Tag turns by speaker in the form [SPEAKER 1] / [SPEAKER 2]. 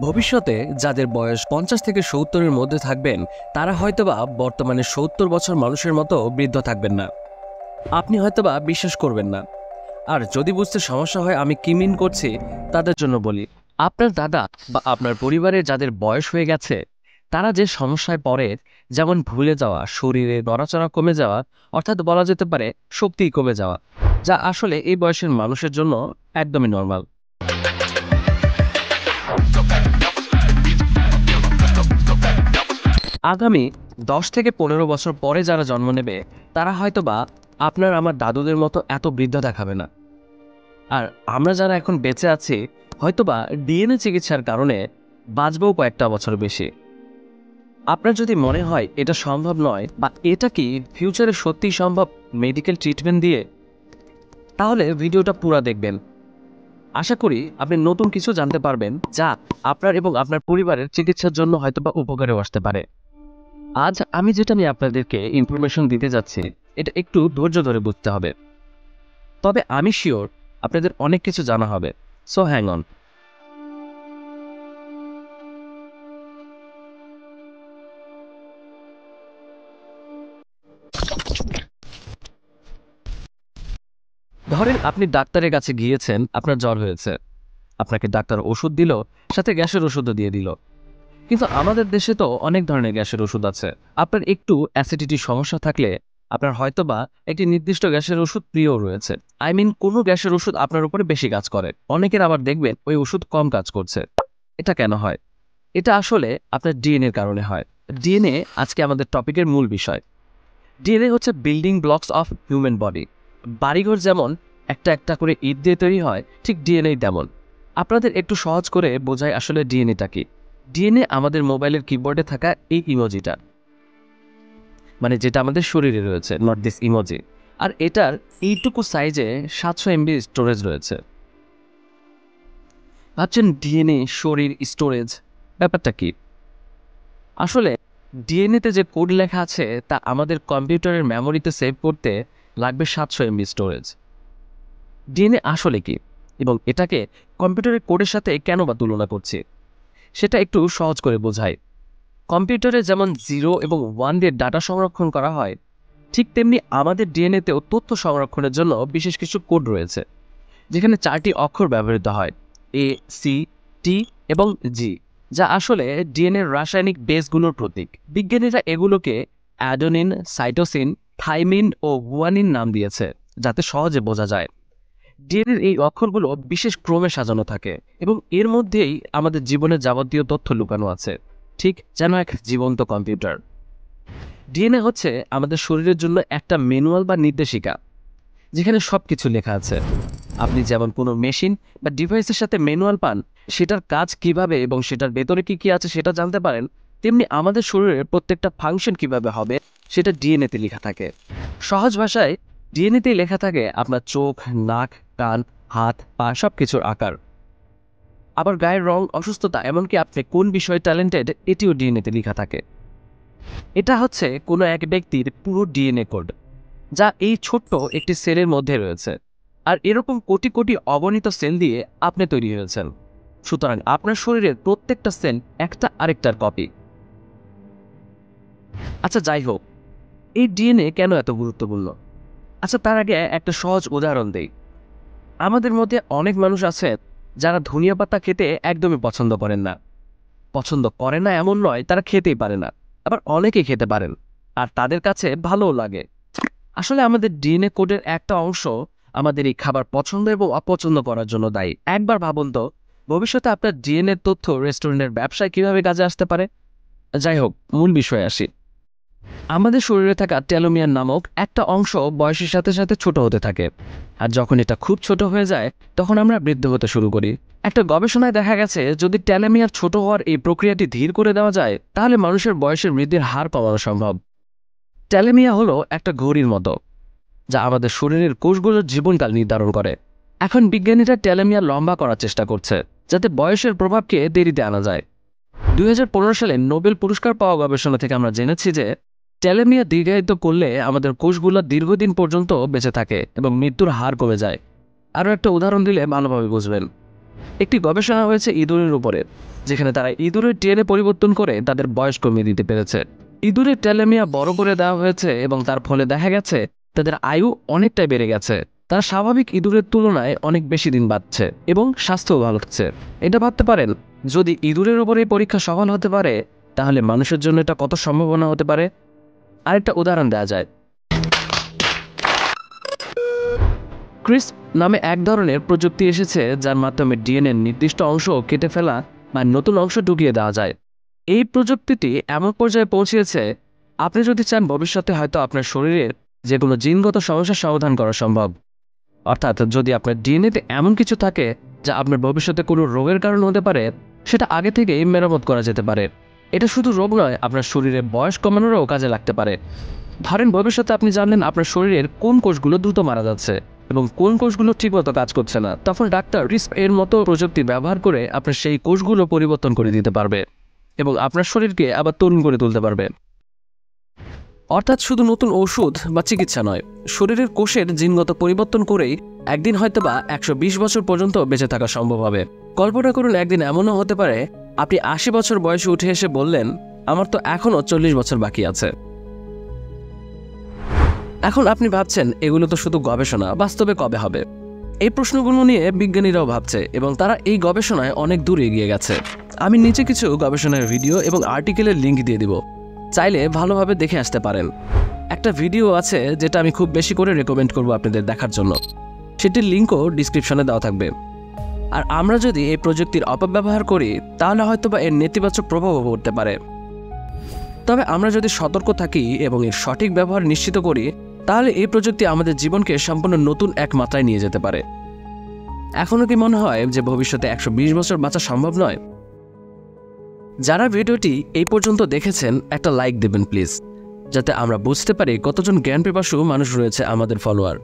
[SPEAKER 1] ভবিষ্যতে যাদের বয়স 50 থেকে 70-এর মধ্যে থাকবেন তারা হয়তোবা বর্তমানে 70 বছর মানুষের মতো বৃদ্ধ থাকবেন না। আপনি হয়তোবা বিশ্বাস করবেন না। আর যদি বুঝতে সমস্যা হয় আমি কি মিন করছি তাদের জন্য বলি, আপনার দাদা বা আপনার পরিবারে যাদের বয়স হয়ে গেছে তারা যে সমস্যায় পড়ে, যেমন ভুলে যাওয়া, শরীরে নড়াচড়া কমে যাওয়া, অর্থাৎ বলা যেতে পারে শক্তি কমে যাওয়া, যা আসলে এই বয়সের মানুষের জন্য একদমই নর্মাল। আগামী 10 থেকে 15 বছর পরে যারা জন্ম নেবে তারা হয়তোবা আপনার আমার দাদুদের মতো এত বৃদ্ধ দেখাবে না। আর আমরা যারা এখন বেঁচে আছি হয়তোবা ডিএনএ চিকিৎসার কারণে বাঁচবও কয়েকটা বছর বেশি। আপনার যদি মনে হয় এটা সম্ভব নয় বা এটা কি ফিউচারে সত্যিই সম্ভব মেডিকেল ট্রিটমেন্ট দিয়ে, তাহলে ভিডিওটা পুরো দেখবেন। আশা করি আপনি নতুন কিছু জানতে পারবেন যা আপনার এবং আপনার পরিবারের চিকিৎসার জন্য হয়তোবা উপকারেও আসতে পারে। আজ আমি যেটা নিয়ে আপনাদেরকে ইনফরমেশন দিতে যাচ্ছি এটা একটু ধৈর্য ধরে বুঝতে হবে, তবে আমি শিওর আপনাদের অনেক কিছু জানা হবে। So hang on. ধরেন আপনি ডাক্তারের কাছে গিয়েছেন, আপনার জ্বর হয়েছে, আপনাকে ডাক্তার ওষুধ দিল, সাথে গ্যাসের ওষুধও দিয়ে দিল। কিন্তু আমাদের দেশে তো অনেক ধরনের গ্যাসের ওষুধ আছে। আপনার একটু অ্যাসিডিটির সমস্যা থাকলে আপনার হয়তোবা একটি নির্দিষ্ট গ্যাসের ওষুধ প্রিয় রয়েছে। আই মিন কোনো গ্যাসের ওষুধ আপনার উপরে বেশি কাজ করে, অনেকের আবার দেখবেন ওই ওষুধ কম কাজ করছে। এটা কেন হয়? এটা আসলে আপনার ডিএনএর কারণে হয়। ডিএনএ আজকে আমাদের টপিকের মূল বিষয়। ডিএনএ হচ্ছে building blocks of human body. বাড়িঘর যেমন একটা একটা করে ইট দিয়ে তৈরি হয়, ঠিক ডিএনএ তেমন। আপনাদের একটু সহজ করে বোঝায় আসলে ডিএনএটা কি। ডিএনএ আমাদের মোবাইলের কিবোর্ডে থাকা এই ইমোজিটা, মানে যেটা আমাদের শরীরে রয়েছে, নট দিস ইমোজি। আর এটার এইটুকু সাইজে 700 এমবি স্টোরেজ রয়েছে। ভাবছেন ডিএনএ, শরীর, স্টোরেজ, ব্যাপারটা কি? আসলে ডিএনএতে যে কোড লেখা আছে তা আমাদের কম্পিউটারের মেমোরিতে সেভ করতে লাগবে 700 এমবি স্টোরেজ। ডিএনএ আসলে কি এবং এটাকে কম্পিউটারের কোডের সাথে কেন বা তুলনা করছি সেটা একটু সহজ করে বোঝাই। কম্পিউটারে যেমন 0 এবং 1 দিয়ে ডাটা সংরক্ষণ করা হয়, ঠিক তেমনি আমাদের ডিএনএতেও তথ্য সংরক্ষণের জন্য বিশেষ কিছু কোড রয়েছে, যেখানে 4টি অক্ষর ব্যবহৃত হয়, এ, সি, টি এবং জি, যা আসলে ডিএনএর রাসায়নিক বেসগুলোর প্রতীক। বিজ্ঞানীরা এগুলোকে অ্যাডেনিন, সাইটোসিন, থাইমিন ও গুয়ানিন নাম দিয়েছে যাতে সহজে বোঝা যায়। ডিএনএর এই অক্ষরগুলো বিশেষ ক্রমে সাজানো থাকে এবং এর মধ্যেই আমাদের জীবনের যাবতীয় তথ্য লুকানো আছে, ঠিক যেন এক জীবন্ত কম্পিউটার। ডিএনএ হচ্ছে আমাদের শরীরের জন্য একটা ম্যানুয়াল বা নির্দেশিকা, যেখানে সবকিছু লেখা আছে। আপনি যেমন কোনো মেশিন বা ডিভাইসের সাথে ম্যানুয়াল পান, সেটার কাজ কিভাবে এবং সেটার ভেতরে কি কি আছে সেটা জানতে পারেন, তেমনি আমাদের শরীরের প্রত্যেকটা ফাংশন কিভাবে হবে সেটা ডিএনএতে লেখা থাকে। সহজ ভাষায় ডিএনএতেই লেখা থাকে আপনার চোখ, নাক, কান, হাত, পা সবকিছুর আকার, আবার গায়ের রং, অসুস্থতা, এমনকি আপনি কোন বিষয়ে ট্যালেন্টেড এটিও ডিএনএতে লেখা থাকে। এটা হচ্ছে কোনো এক ব্যক্তির পুরো ডিএনএ কোড, যা এই ছোট্ট একটি সেলের মধ্যে রয়েছে। আর এরকম কোটি কোটি অগণিত সেল দিয়ে আপনি তৈরি হয়েছেন। সুতরাং আপনার শরীরের প্রত্যেকটা সেল একটা আরেকটার কপি। আচ্ছা যাই হোক, এই ডিএনএ কেন এত গুরুত্বপূর্ণ? আচ্ছা তার আগে একটা সহজ উদাহরণ দেই। আমাদের মধ্যে অনেক মানুষ আছে যারা ধনিয়া পাতা খেতে একদমই পছন্দ করেন না। পছন্দ করে না এমন নয়, তারা খেতেই পারে না। আবার অনেকেই খেতে পারেন আর তাদের কাছে ভালোও লাগে। আসলে আমাদের ডিএনএ কোডের একটা অংশ আমাদের এই খাবার পছন্দ এবং অপছন্দ করার জন্য দায়ী। একবার ভাবুন তো, ভবিষ্যতে আপনার ডিএনএ তথ্য রেস্টুরেন্টের ব্যবসায় কিভাবে কাজে আসতে পারে। যাই হোক, মূল বিষয়ে আসি। আমাদের শরীরে থাকা টেলোমিয়ার নামক একটা অংশ বয়সের সাথে সাথে ছোট হতে থাকে, আর যখন এটা খুব ছোট হয়ে যায় তখন আমরা বৃদ্ধ হতে শুরু করি। একটা গবেষণায় দেখা গেছে যদি টেলোমিয়ার ছোট হওয়ার এই প্রক্রিয়াটি ধীর করে দেওয়া যায় তাহলে মানুষের বয়সের বৃদ্ধির হার কমানো সম্ভব। টেলোমিয়া হলো একটা ঘড়ির মতো, যা আমাদের শরীরের কোষগুলোর জীবনকাল নির্ধারণ করে। এখন বিজ্ঞানীরা টেলোমিয়ার লম্বা করার চেষ্টা করছে যাতে বয়সের প্রভাবকে দেরিতে আনা যায়। 2015 সালে নোবেল পুরস্কার পাওয়া গবেষণা থেকে আমরা জেনেছি যে টেলোমিয়ার দীর্ঘায়িত করলে আমাদের কোষগুলো দীর্ঘদিন পর্যন্ত বেঁচে থাকে এবং মৃত্যুর হার কমে যায়। আরও একটা উদাহরণ দিলে ভালোভাবে বুঝবেন। একটি গবেষণা হয়েছে ইঁদুরের উপরে, যেখানে তারা ইঁদুরের ডিএনএ পরিবর্তন করে তাদের বয়স কমিয়ে দিতে পেরেছে। ইঁদুরের টেলোমিয়ার বড় করে দেওয়া হয়েছে এবং তার ফলে দেখা গেছে তাদের আয়ু অনেকটাই বেড়ে গেছে। তারা স্বাভাবিক ইঁদুরের তুলনায় অনেক বেশি দিন বাঁচছে এবং স্বাস্থ্যও ভালো হচ্ছে। এটা ভাবতে পারেন, যদি ইঁদুরের উপর এই পরীক্ষা সফল হতে পারে, তাহলে মানুষের জন্য এটা কত সম্ভাবনা হতে পারে। আরেকটা উদাহরণ দেওয়া যায়। ক্রিসপ নামে এক ধরনের প্রযুক্তি এসেছে, যার মাধ্যমে ডিএনএর নির্দিষ্ট অংশ কেটে ফেলা বা নতুন অংশ ঢুকিয়ে দেওয়া যায়। এই প্রযুক্তিটি এমন পর্যায়ে পৌঁছেছে, আপনি যদি চান ভবিষ্যতে হয়তো আপনার শরীরের যে কোনো জিনগত সমস্যার সমাধান করা সম্ভব। অর্থাৎ যদি আপনার ডিএনএতে এমন কিছু থাকে যা আপনার ভবিষ্যতে কোনো রোগের কারণ হতে পারে, সেটা আগে থেকেই মেরামত করা যেতে পারে। এটা শুধু রোগ নয়, আপনার শরীরে বয়স কমানোরও কাজে লাগতে পারে। ধরেন ভবিষ্যতে আপনি জানলেন আপনার শরীরের কোন কোষগুলো দ্রুত মারা যাচ্ছে এবং কোন কোষগুলো ঠিকমতো কাজ করছে না, তখন ডাক্তার ক্রিসপ এর মতো প্রযুক্তি ব্যবহার করে আপনার সেই কোষগুলো পরিবর্তন করে দিতে পারবে এবং আপনার শরীরকে আবার তরুণ করে তুলতে পারবে। অর্থাৎ শুধু নতুন ওষুধ বা চিকিৎসা নয়, শরীরের কোষের জিনগত পরিবর্তন করেই একদিন হয়তোবা 120 বছর পর্যন্ত বেঁচে থাকা সম্ভব হবে। কল্পনা করুন, একদিন এমনও হতে পারে আপনি 80 বছর বয়সে উঠে এসে বললেন, আমার তো এখনও 40 বছর বাকি আছে। এখন আপনি ভাবছেন এগুলো তো শুধু গবেষণা, বাস্তবে কবে হবে? এই প্রশ্নগুলো নিয়ে বিজ্ঞানীরাও ভাবছে এবং তারা এই গবেষণায় অনেক দূর এগিয়ে গেছে। আমি নিচে কিছু গবেষণার ভিডিও এবং আর্টিকেলের লিঙ্ক দিয়ে দিব, চাইলে ভালোভাবে দেখে আসতে পারেন। একটা ভিডিও আছে যেটা আমি খুব বেশি করে রেকমেন্ড করব আপনাদের দেখার জন্য, সেটির লিঙ্কও ডিসক্রিপশনে দেওয়া থাকবে। আর আমরা যদি এই প্রযুক্তির অপব্যবহার করি, তাহলে হয়তোবা এর নেতিবাচক প্রভাবও পড়তে পারে। তবে আমরা যদি সতর্ক থাকি এবং এর সঠিক ব্যবহার নিশ্চিত করি, তাহলে এই প্রযুক্তি আমাদের জীবনকে সম্পূর্ণ নতুন এক মাত্রায় নিয়ে যেতে পারে। এখনও কি মনে হয় যে ভবিষ্যতে 120 বছর বাঁচা সম্ভব নয়? যারা ভিডিওটি এই পর্যন্ত দেখেছেন, একটা লাইক দেবেন প্লিজ, যাতে আমরা বুঝতে পারি কতজন জ্ঞান পিপাসু মানুষ রয়েছে আমাদের ফলোয়ার।